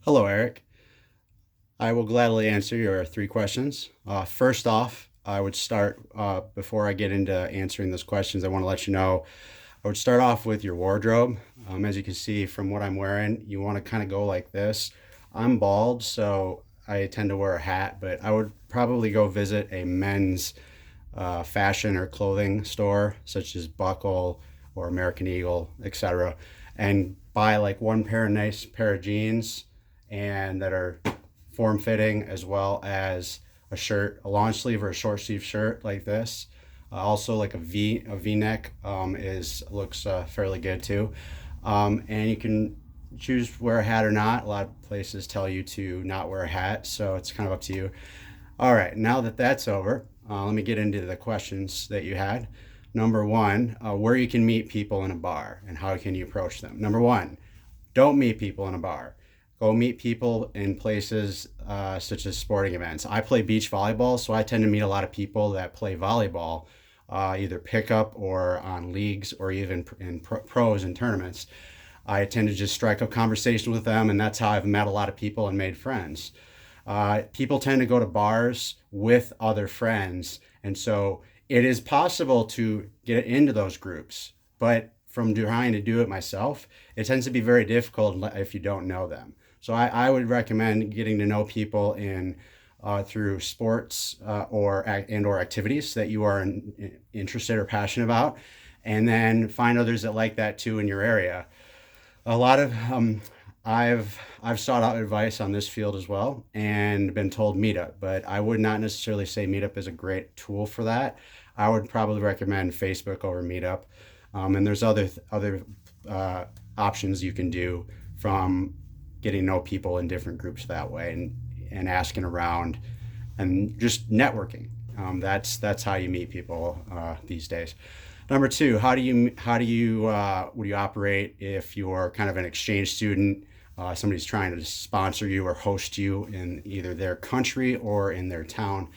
Hello, Eric. I will gladly answer your three questions. First off, I would start, before I get into answering those questions, I want to let you know I would start off with your wardrobe. As you can see from what I'm wearing, you want to kind of go like this. I'm bald, so I tend to wear a hat, but I would probably go visit a men's fashion or clothing store, such as Buckle or American Eagle, etc., and buy like one pair of nice pair of jeans and that are form fitting, as well as a shirt, a long sleeve or a short sleeve shirt like this. Also, like a V neck is looks fairly good too. And you can choose to wear a hat or not. A lot of places tell you to not wear a hat, so it's kind of up to you. All right, now that that's over, let me get into the questions that you had. Number one, where you can meet people in a bar and how can you approach them. Number one, don't meet people in a bar. Go meet people in places such as sporting events. I play beach volleyball, so I tend to meet a lot of people that play volleyball, either pickup or on leagues or even in pros and tournaments. I tend to just strike up conversation with them, and that's how I've met a lot of people and made friends. People tend to go to bars with other friends, and so it is possible to get into those groups, but from trying to do it myself, it tends to be very difficult if you don't know them. So I would recommend getting to know people in through sports or activities that you are interested or passionate about, and then find others that like that too in your area. A lot of I've sought out advice on this field as well and been told Meetup, but I would not necessarily say Meetup is a great tool for that. I would probably recommend Facebook over Meetup, and there's other options you can do, from getting to know people in different groups that way, and asking around and just networking. That's how you meet people these days. Number two, how would you operate if you're kind of an exchange student? Somebody's trying to sponsor you or host you in either their country or in their town.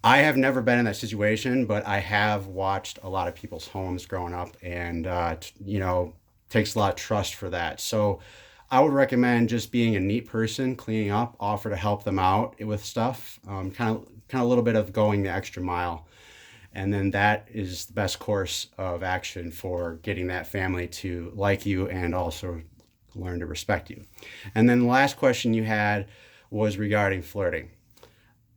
I have never been in that situation, but I have watched a lot of people's homes growing up, and takes a lot of trust for that. So I would recommend just being a neat person, cleaning up, offer to help them out with stuff, kind of a little bit of going the extra mile, and then that is the best course of action for getting that family to like you and also learn to respect you. And then the last question you had was regarding flirting.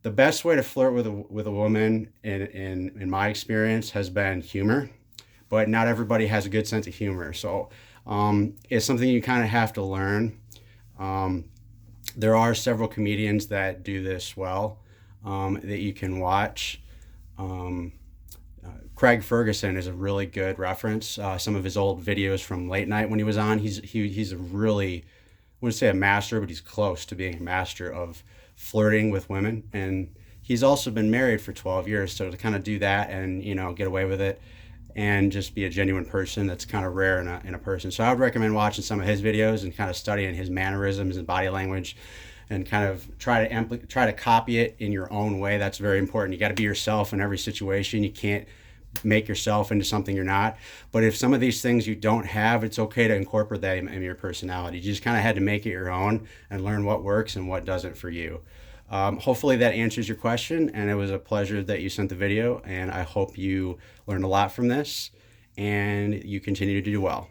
The best way to flirt with a woman, in my experience, has been humor, but not everybody has a good sense of humor. So it's something you kind of have to learn. Um, there are several comedians that do this well, that you can watch. Um, Craig Ferguson is a really good reference. Some of his old videos from late night when he was on, he's a really, I wouldn't say a master, but he's close to being a master of flirting with women. And he's also been married for 12 years, so to kind of do that and get away with it and just be a genuine person, that's kind of rare in a person. So I would recommend watching some of his videos and kind of studying his mannerisms and body language, and kind of try to copy it in your own way. That's very important. You got to be yourself in every situation. You can't make yourself into something you're not. But if some of these things you don't have, it's okay to incorporate that in your personality. You just kind of had to make it your own and learn what works and what doesn't for you. Hopefully that answers your question, and it was a pleasure that you sent the video, and I hope you learned a lot from this and you continue to do well.